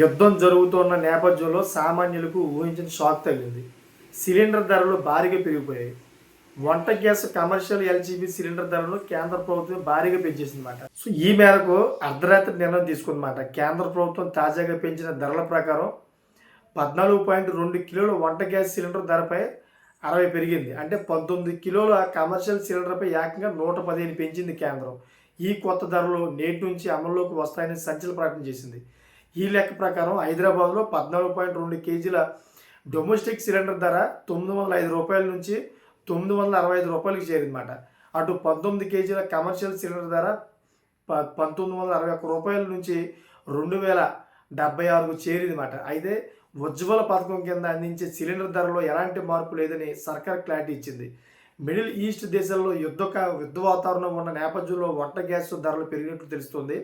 యుద్ధం జరుగుతున్న నేపథ్యంలో సామాన్యులకు ఊహించిన షాక్ తగిలింది. సిలిండర్ ధరలు భారీగా పెరిగిపోయాయి. వంట గ్యాస్ కమర్షియల్ ఎల్‌జీబీ సిలిండర్ ధరలు కేంద్ర ప్రభుత్వం భారీగా పెంచేసిందన్నమాట. సో ఈ మేరకు అర్ధరాత్రి నిర్ణయం తీసుకుందన్నమాట. కేంద్ర ప్రభుత్వం తాజాగా పెంచిన ధరల ప్రకారం 14.2 కిలోల వంట గ్యాస్ సిలిండర్ ధరపై 60 పెరిగింది. అంటే 19 కిలోల కమర్షియల్ సిలిండర్పై ఏకంగా 115 పెంచింది కేంద్రం. ఈ కొత్త ధరలు నేటి నుంచి అమల్లోకి వస్తాయని సంచలన ప్రకటన చేసింది. ఈ లెక్క ప్రకారం హైదరాబాద్లో 14.2 కేజీల డొమెస్టిక్ సిలిండర్ ధర రూ. 905 నుంచి రూ. 965కి చేరిందన్నమాట. అటు 19 కేజీల కమర్షియల్ సిలిండర్ ధర రూ. 1961 నుంచి రూ. 2076కు చేరిందన్నమాట. అయితే ఉజ్వల పథకం కింద అందించే సిలిండర్ ధరలో ఎలాంటి మార్పు లేదని సర్కార్ క్లారిటీ ఇచ్చింది. మిడిల్ ఈస్ట్ దేశాల్లో యుద్ధ వాతావరణం ఉన్న నేపథ్యంలో వంట గ్యాస్ ధరలు పెరిగినట్లు తెలుస్తుంది.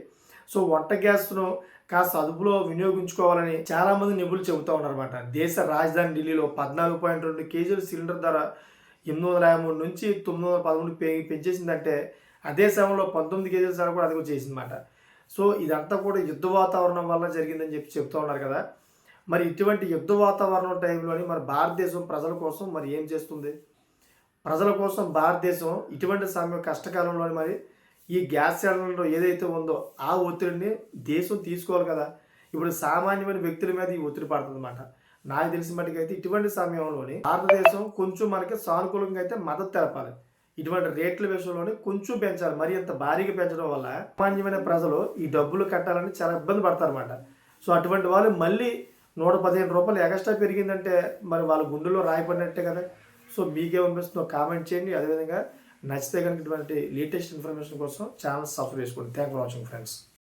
సో వంట గ్యాస్ను కాస్త అదుపులో వినియోగించుకోవాలని చాలామంది నిపుణులు చెబుతూ ఉన్నారన్నమాట. దేశ రాజధాని ఢిల్లీలో 14.2 కేజీల సిలిండర్ ధర 853 నుంచి 913 పెంచేసిందంటే అదే సమయంలో 19 కేజీల ధర కూడా అధికం చేసిందన్నమాట. సో ఇదంతా కూడా యుద్ధ వాతావరణం వల్ల జరిగిందని చెప్తూ ఉన్నారు కదా. మరి ఇటువంటి యుద్ధ వాతావరణం టైంలోని మరి భారతదేశం ప్రజల కోసం మరి ఏం చేస్తుంది? ప్రజల కోసం భారతదేశం ఇటువంటి సమయం కష్టకాలంలో మరి ఈ గ్యాస్ సిలిండర్ ఏదైతే ఉందో ఆ ఒత్తిడిని దేశం తీసుకోవాలి కదా. ఇప్పుడు సామాన్యమైన వ్యక్తుల మీద ఈ ఒత్తిడి పడుతుంది అన్నమాట. నాకు తెలిసిన మట్టుకైతే ఇటువంటి సమయంలోని భారతదేశం కొంచెం మనకి సానుకూలంగా అయితే మద్దతు తెలపాలి. ఇటువంటి రేట్ల విషయంలోని కొంచెం పెంచాలి. మరి ఇంత భారీగా పెంచడం వల్ల సామాన్యమైన ప్రజలు ఈ డబ్బులు కట్టాలని చాలా ఇబ్బంది పడతారన్నమాట. సో అటువంటి వాళ్ళు మళ్ళీ రూ. 115 ఎక్స్ట్రా పెరిగిందంటే మరి వాళ్ళ గుండెలో రాయపడినట్టే కదా. సో మీకేమనిపిస్తుందో కామెంట్ చేయండి. అదేవిధంగా నచ్చితే కనుక ఇటువంటి లేటెస్ట్ ఇన్ఫర్మేషన్ కోసం ఛానల్ సబ్స్క్రైబ్ చేసుకోండి. Thank for watching friends.